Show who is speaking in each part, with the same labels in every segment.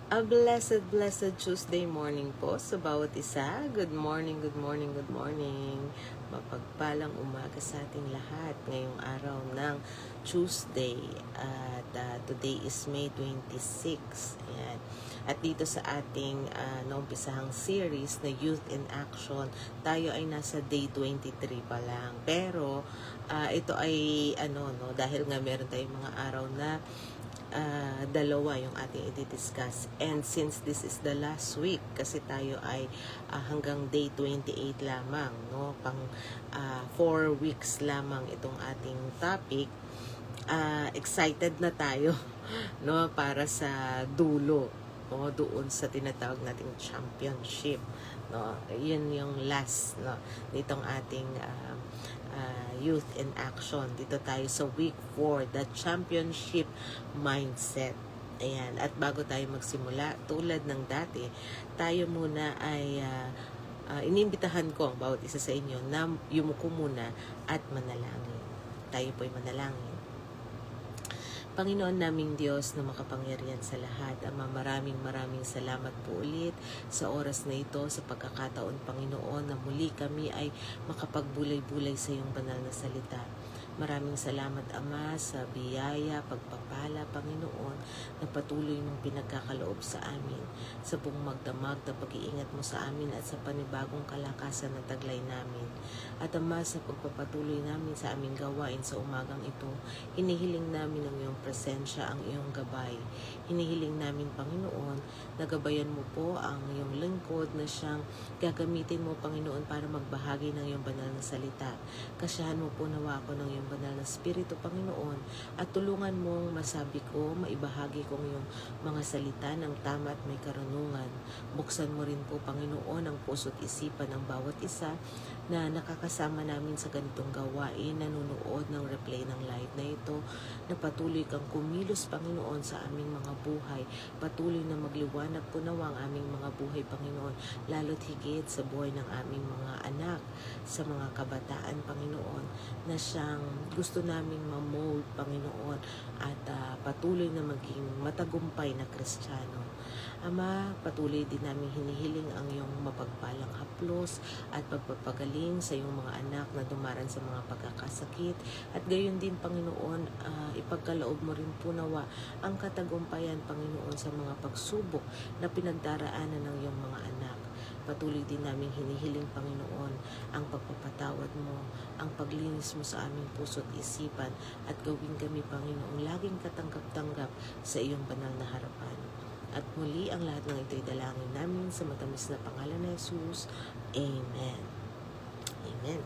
Speaker 1: A blessed, blessed Tuesday morning po sa bawat isa. Good morning, good morning, good morning. Mapagpalang umaga sa ating lahat ngayong araw ng Tuesday. At today is May 26. Ayan. At dito sa ating naumpisahang series na Youth in Action, tayo ay nasa day 23 pa lang. Pero ito ay dahil nga meron tayong mga araw na dalawa yung ating i-discuss. And since this is the last week, kasi tayo ay hanggang day 28 lamang, no? Pang 4 weeks lamang itong ating topic. Excited na tayo, no? Para sa dulo, no? Doon sa tinatawag nating championship, no? Yun yung last, no? Nitong ating Youth in Action. Dito tayo sa week 4, the championship mindset. Ayan. At bago tayo magsimula, tulad ng dati, tayo muna ay inimbitahan ko ang bawat isa sa inyo na yumuko muna at manalangin. Tayo po'y manalangin. Panginoon naming Diyos na makapangyarihan sa lahat, Ama, maraming salamat po ulit sa oras na ito, sa pagkakataon, Panginoon, na muli kami ay makapagbulay-bulay sa iyong banal na salita. Maraming salamat, Ama, sa biyaya, pagpapala, Panginoon, na patuloy mong pinagkakaloob sa amin, sa buong magdamag na pag-iingat mo sa amin at sa panibagong kalakasan na taglay namin. At Ama, sa pagpapatuloy namin sa aming gawain sa umagang ito, hinihiling namin ang iyong presensya, ang iyong gabay. Hinihiling namin, Panginoon, na gabayan mo po ang iyong lingkod na siyang gagamitin mo, Panginoon, para magbahagi ng iyong banal na salita. Kasiyahan mo po nawa ako ng iyong banal na Espiritu, Panginoon, at tulungan mong masabi ko, maibahagi kong iyong mga salita ng tama at may karunungan. Buksan mo rin po, Panginoon, ang puso at isipan ng bawat isa na nakakasama namin sa ganitong gawain, nanonood ng replay ng live na ito, na patuloy kang kumilos, Panginoon, sa aming mga buhay. Patuloy na magliwanag po nawa ang aming mga buhay, Panginoon, lalo't higit sa buhay ng aming mga anak, sa mga kabataan, Panginoon, na siyang gusto naming ma-mold, Panginoon, at patuloy na maging matagumpay na Kristiyano. Ama, patuloy din namin hinihiling ang iyong mapagpalang haplos at pagpapagaling sa iyong mga anak na dumaran sa mga pagkakasakit. At gayon din, Panginoon, ipagkaloob mo rin po nawa ang katagumpayan, Panginoon, sa mga pagsubok na pinagdaraanan ng iyong mga anak. Patuloy din namin hinihiling, Panginoon, ang pagpapatawad mo, ang paglinis mo sa aming puso at isipan, at gawin kami, Panginoon, laging katanggap-tanggap sa iyong banal na harapan. At muli, ang lahat ng ito'y dalangin namin sa matamis na pangalan ni Jesus. Amen. Amen.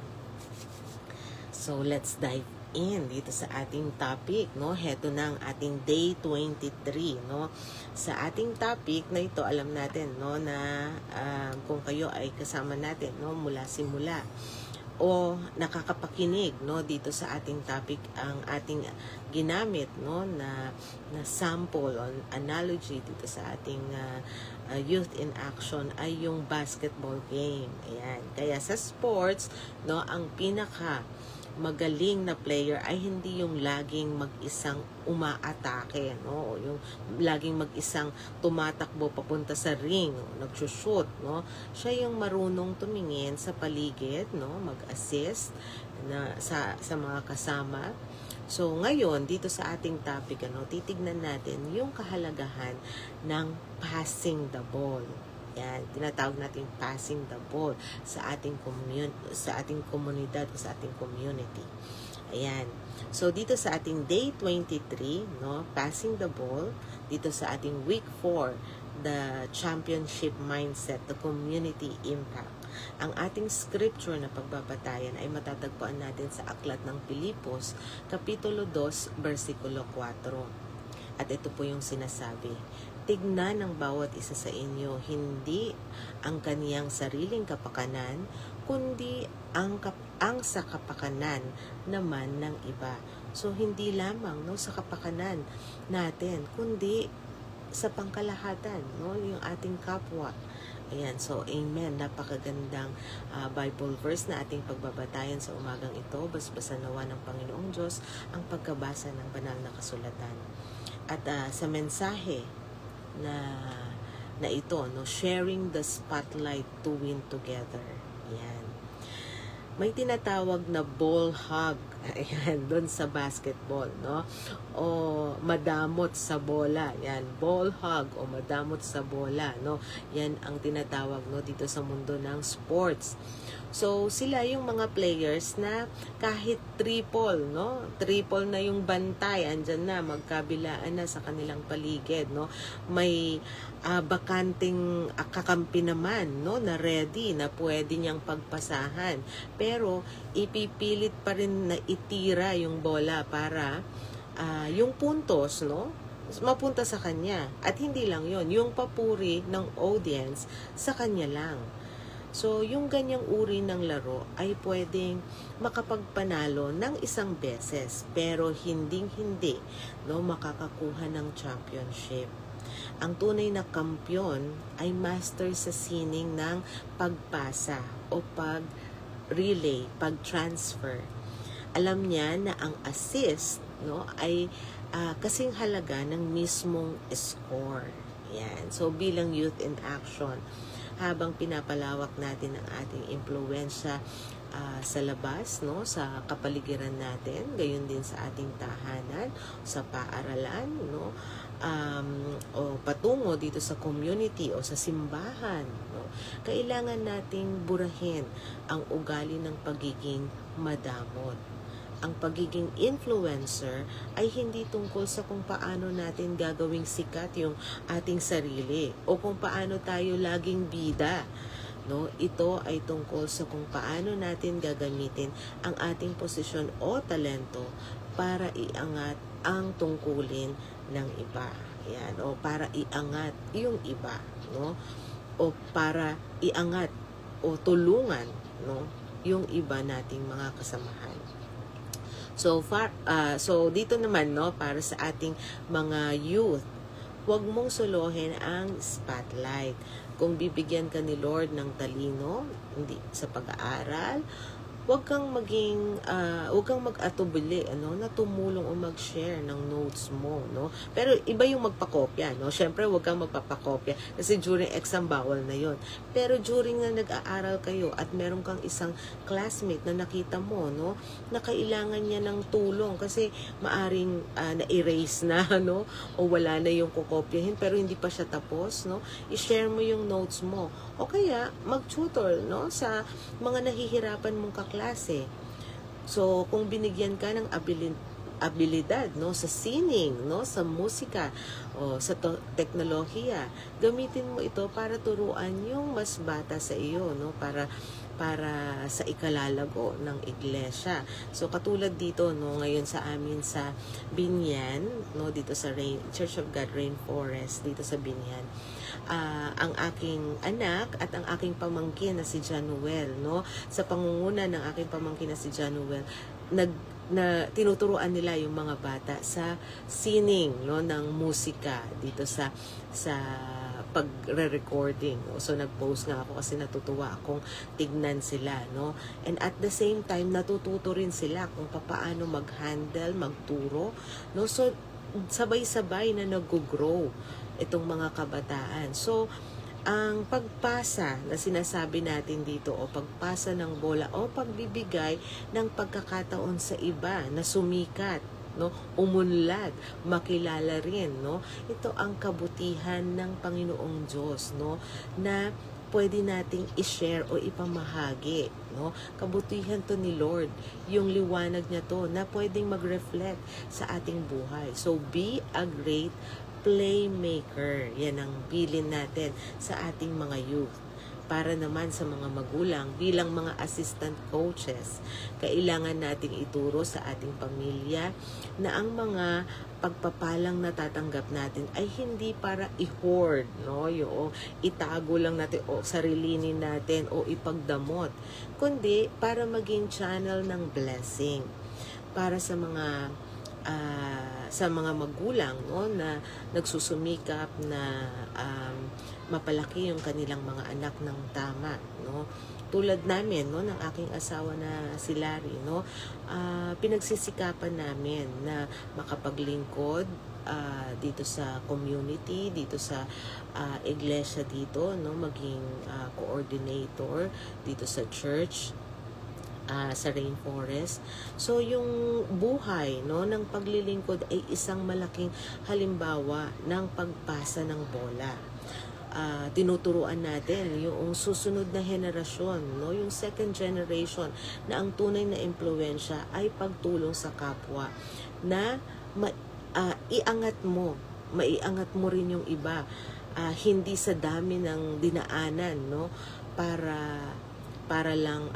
Speaker 1: So, let's dive in dito sa ating topic, no? Heto na ang ating day 23, no? Sa ating topic na ito, alam natin, no, na kung kayo ay kasama natin, no, mula simula o nakakapakinig, no, dito sa ating topic, ang ating ginamit, no, na sample on analogy dito sa ating Youth in Action ay yung basketball game. Ayan. Kaya sa sports, no, ang pinaka magaling na player ay hindi yung laging mag-isang umaatake, no? Yung laging mag-isang tumatakbo papunta sa ring, no? Nagsushoot, no? Siya yung marunong tumingin sa paligid, no? Mag-assist na sa mga kasama. So ngayon dito sa ating topic, titignan natin yung kahalagahan ng passing the ball. Yan, tinatawag natin passing the ball sa ating komunidad o sa ating community. Ayan. So dito sa ating day 23, no, passing the ball, dito sa ating week 4, the championship mindset, the community impact. Ang ating scripture na pagbabatayan ay matatagpuan natin sa aklat ng Pilipos, kapitulo 2, versikulo 4. At ito po yung sinasabi: tignan ng bawat isa sa inyo hindi ang kaniyang sariling kapakanan, kundi ang sa kapakanan naman ng iba. So hindi lamang, no, sa kapakanan natin, kundi sa pangkalahatan, no, yung ating kapwa. Ayan, so amen. Napakagandang Bible verse na ating pagbabatayan sa umagang ito. Basbasan nawa ng Panginoong Diyos ang pagkabasa ng banal na kasulatan. At sa mensahe na na ito, no, sharing the spotlight to win together. Yan. May tinatawag na ball hug. Ayan, doon sa basketball, no? O madamot sa bola. Yan, ball hug o madamot sa bola, no? Yan ang tinatawag, no, dito sa mundo ng sports. So, sila yung mga players na kahit triple, no? Triple na yung bantay, andyan na, magkabilaan na sa kanilang paligid, no? May bakanting kakampi naman, no? Na ready, na pwede niyang pagpasahan. Pero, ipipilit pa rin na itira yung bola para yung puntos, no? Mapunta sa kanya. At hindi lang yon, yung papuri ng audience sa kanya lang. So, yung ganyang uri ng laro ay pwedeng makapagpanalo ng isang beses, pero hinding-hindi, no, makakakuha ng championship. Ang tunay na kampyon ay master sa sining ng pagpasa o pag-relay, pag-transfer. Alam niya na ang assist, no, ay kasing halaga ng mismong score. Yan. So, bilang youth in action, habang pinapalawak natin ang ating impluwensya sa labas, no, sa kapaligiran natin, gayon din sa ating tahanan, sa paaralan, no, o patungo dito sa community o sa simbahan, no, kailangan nating burahin ang ugali ng pagiging madamot. Ang pagiging influencer ay hindi tungkol sa kung paano natin gagawing sikat yung ating sarili o kung paano tayo laging bida. No, ito ay tungkol sa kung paano natin gagamitin ang ating posisyon o talento para iangat ang tungkulin ng iba. Yan, o para iangat yung iba, no? O para iangat o tulungan, no, yung iba nating mga kasamahan. So dito naman, no, para sa ating mga youth, huwag mong solohin ang spotlight. Kung bibigyan ka ni Lord ng talino, hindi sa pag-aaral, huwag kang mag-atubili, ano, na tumulong o mag-share ng notes mo, no? Pero iba yung magpakopya, no? Syempre, huwag kang magpapakopya kasi during exam bawal na yon. Pero during na nag-aaral kayo at meron kang isang classmate na nakita mo, no, na kailangan niya ng tulong kasi maaring na-erase na, no? O wala na yung kukopyahin pero hindi pa siya tapos, no? I-share mo yung notes mo. O kaya, mag-tutor, no, sa mga nahihirapan mong kaklase. So, kung binigyan ka ng abilidad, no, sa sining, no, sa musika o sa teknolohiya, gamitin mo ito para turuan yung mas bata sa iyo, no, para sa ikalalago ng iglesia. So katulad dito, no, ngayon sa amin sa Binyan, no, dito sa Church of God Rainforest dito sa Binyan, ang aking anak at ang aking pamangkin na si Januel, no, sa pangunguna ng aking pamangkin na si Januel, na tinuturuan nila yung mga bata sa sining, no, ng musika dito sa pagre-recording. No? So nag-post nga ako kasi natutuwa akong tignan sila, no. And at the same time natututo rin sila kung paano mag-handle, magturo, no. So sabay-sabay na nag-grow itong mga kabataan. So ang pagpasa na sinasabi natin dito o pagpasa ng bola o pagbibigay ng pagkakataon sa iba na sumikat, no, umunlad, makilala rin, no. Ito ang kabutihan ng Panginoong Diyos, no, na pwede nating i-share o ipamahagi, no. Kabutihan to ni Lord, yung liwanag niya to na pwedeng mag-reflect sa ating buhay. So be a great playmaker. Yan ang bilin natin sa ating mga youth. Para naman sa mga magulang, bilang mga assistant coaches, kailangan nating ituro sa ating pamilya na ang mga pagpapalang natatanggap natin ay hindi para i-hoard, no, yung itago lang natin o sarilinin natin o ipagdamot, kundi para maging channel ng blessing para sa mga magulang, no, na nagsusumikap na mapalaki yung kanilang mga anak ng tama, no. Tulad namin, no, ng aking asawa na si Larry, no, pinagsisikapan namin na makapaglingkod dito sa community, dito sa iglesia dito, no, maging coordinator dito sa church, sa rainforest. So yung buhay, no, ng paglilingkod ay isang malaking halimbawa ng pagpasa ng bola. Tinuturuan natin yung susunod na henerasyon, no, yung second generation, na ang tunay na impluwensya ay pagtulong sa kapwa, na maiangat mo rin yung iba, hindi sa dami ng dinaanan, no, para lang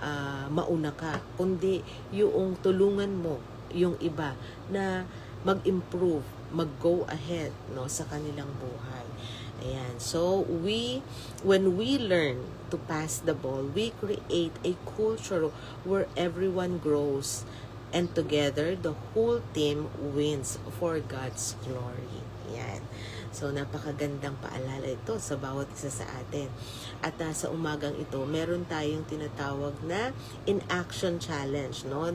Speaker 1: mauna ka, kundi yung tulungan mo yung iba na mag-improve, mag-go ahead, no, sa kanilang buhay. Ayan. So, when we learn to pass the ball, we create a culture where everyone grows, and together, the whole team wins for God's glory. Ayan. So, napakagandang paalala ito sa bawat isa sa atin. At sa umagang ito, meron tayong tinatawag na in-action challenge, no?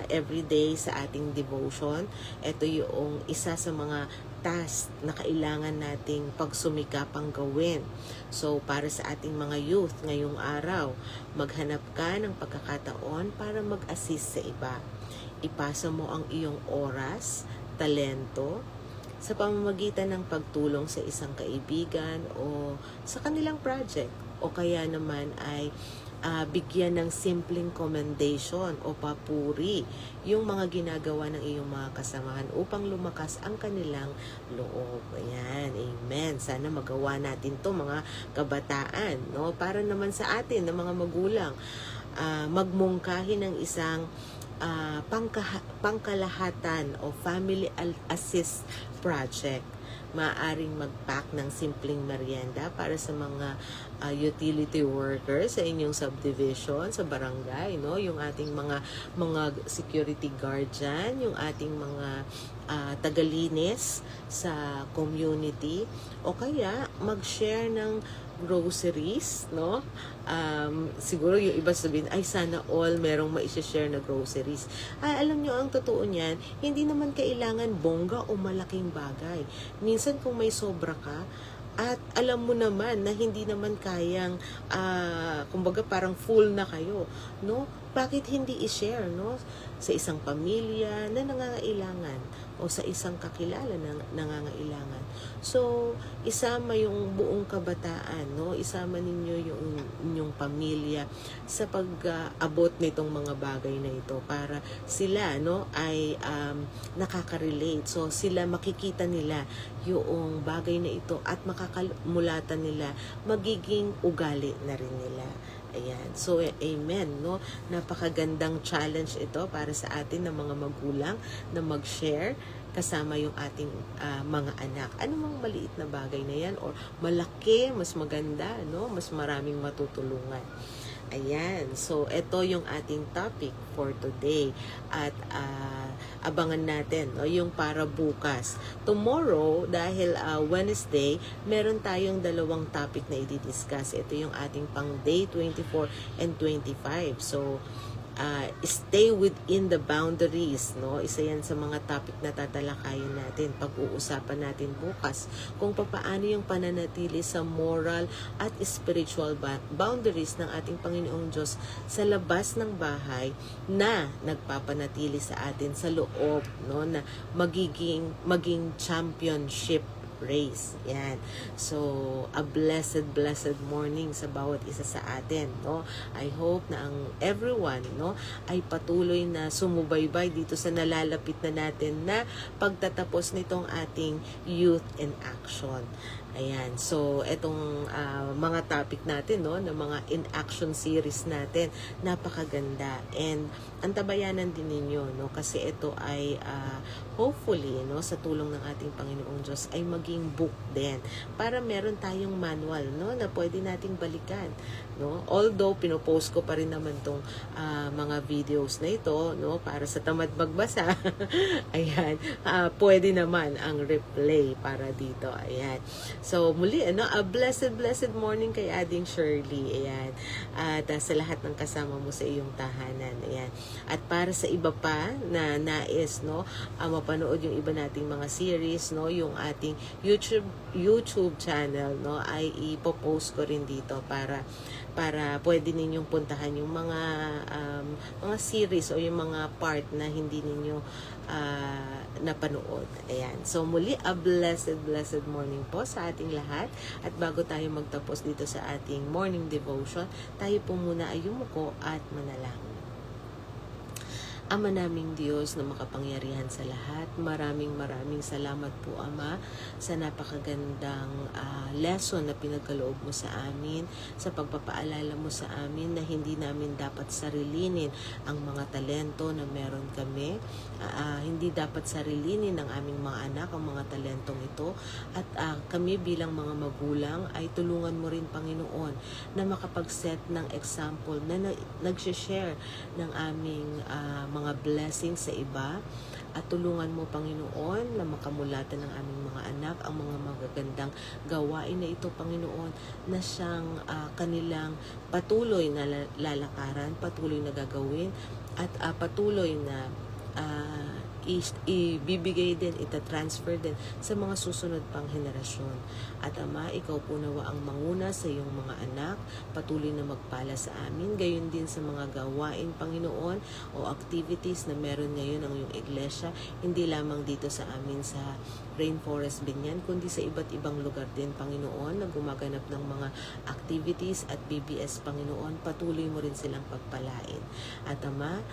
Speaker 1: Every day sa ating devotion, ito yung isa sa mga task na kailangan nating pagsumikapang gawin. So, para sa ating mga youth ngayong araw, maghanap ka ng pagkakataon para mag-assist sa iba. Ipasa mo ang iyong oras, talento, sa pamamagitan ng pagtulong sa isang kaibigan o sa kanilang project, o kaya naman ay bigyan ng simpleng commendation o papuri yung mga ginagawa ng iyong mga kasamahan upang lumakas ang kanilang loob. Ayan, amen. Sana magawa natin to, mga kabataan, no? Para naman sa atin, ng mga magulang, magmungkahi ng isang pangkalahatan o family assist project. Maaaring mag-pack ng simpleng merienda para sa mga utility workers sa inyong subdivision, sa barangay, no? Yung ating mga security guard dyan, yung ating mga tagalinis sa community, o kaya mag-share ng groceries, no? Siguro yung iba sabihin, ay sana all merong ma-share na groceries. Alam nyo, ang totoo niyan, hindi naman kailangan bongga o malaking bagay. Minsan kung may sobra ka, at alam mo naman na hindi naman kayang, kumbaga parang full na kayo, no? Bakit hindi i-share, no? Sa isang pamilya na nangangailangan o sa isang kakilala na nangangailangan. So, isama yung buong kabataan, no? Isama ninyo yung inyong pamilya sa pag-abot nitong mga bagay na ito para sila, no, ay nakaka-relate. So, sila makikita nila yung bagay na ito at makakamulatan nila, magiging ugali na rin nila. Ayan. So, amen, no? Napakagandang challenge ito para sa atin ng mga magulang na mag-share kasama yung ating mga anak. Ano mang maliit na bagay na yan or malaki, mas maganda, no? Mas maraming matutulungan. Ayan. So, ito yung ating topic for today. At abangan natin, no, yung para bukas. Tomorrow, dahil Wednesday, meron tayong dalawang topic na i-discuss. Ito yung ating pang day 24 and 25. So, stay within the boundaries, no? Isa yan sa mga topic na tatalakayin natin. Pag-uusapan natin bukas kung paano yung pananatili sa moral at spiritual boundaries ng ating Panginoong Diyos sa labas ng bahay na nagpapanatili sa atin sa loob, no? Na maging championship race. Yan. So, a blessed morning sa bawat isa sa atin, no? I hope na ang everyone, no, ay patuloy na sumubaybay dito sa nalalapit na natin na pagtatapos nitong ating Youth in Action. Ayan. So, etong mga topic natin, no, na mga in-action series natin, napakaganda. And antabayanan din ninyo, no, kasi ito ay hopefully, no, sa tulong ng ating Panginoong Diyos ay maging working book din para meron tayong manual, no, na pwede nating balikan, no? Although pinopost ko pa rin naman tong mga videos na ito, no, para sa tamad magbasa. Ayan, pwede naman ang replay para dito. Ayan. So muli, ano, a blessed morning kay Ading Shirley. Ayan. At sa lahat ng kasama mo sa iyong tahanan. Ayan. At para sa iba pa na nais, no, mapanood yung iba nating mga series, no, yung ating YouTube channel, no, ay ipopost ko rin dito para pwede ninyong puntahan yung mga series o yung mga part na hindi ninyo napanood. Ayan. So muli, a blessed morning po sa ating lahat. At bago tayo magtapos dito sa ating morning devotion, tayo po muna ay yumuko at manalangin. Ama naming Diyos na makapangyarihan sa lahat, maraming salamat po, Ama, sa napakagandang lesson na pinagkaloob mo sa amin, sa pagpapaalala mo sa amin na hindi namin dapat sarilinin ang mga talento na meron kami, hindi dapat sarilinin ng aming mga anak ang mga talentong ito, at kami bilang mga magulang ay tulungan mo rin, Panginoon, na makapag-set ng example na nag-share ng aming mga blessings sa iba, at tulungan mo, Panginoon, na makamulatan ng aming mga anak ang mga magagandang gawain na ito, Panginoon, na siyang kanilang patuloy na lalakaran, patuloy na gagawin, at patuloy na ibibigay din, itatransfer din sa mga susunod pang henerasyon. At Ama, ikaw po nawa ang manguna sa iyong mga anak, patuloy na magpala sa amin, gayon din sa mga gawain, Panginoon, o activities na meron ngayon ang iyong iglesia, hindi lamang dito sa amin sa Rainforest Binyan, kundi sa iba't ibang lugar din, Panginoon, na gumaganap ng mga activities at BBS, Panginoon, patuloy mo rin silang pagpalain. At Ama,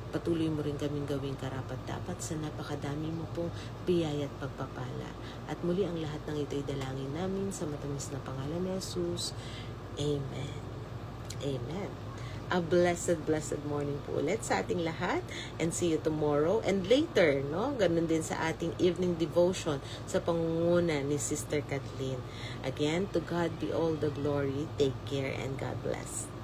Speaker 1: patuloy mo rin kaming gawing karapat-dapat sa napakadami mo pong biyaya at pagpapala. At muli ang lahat ng ito ay dalangin namin sa matamis na pangalan ni Jesus. Amen. Amen. A blessed morning po ulit sa ating lahat, and see you tomorrow and later, no? Ganun din sa ating evening devotion sa pangunguna ni Sister Kathleen. Again, to God be all the glory. Take care and God bless.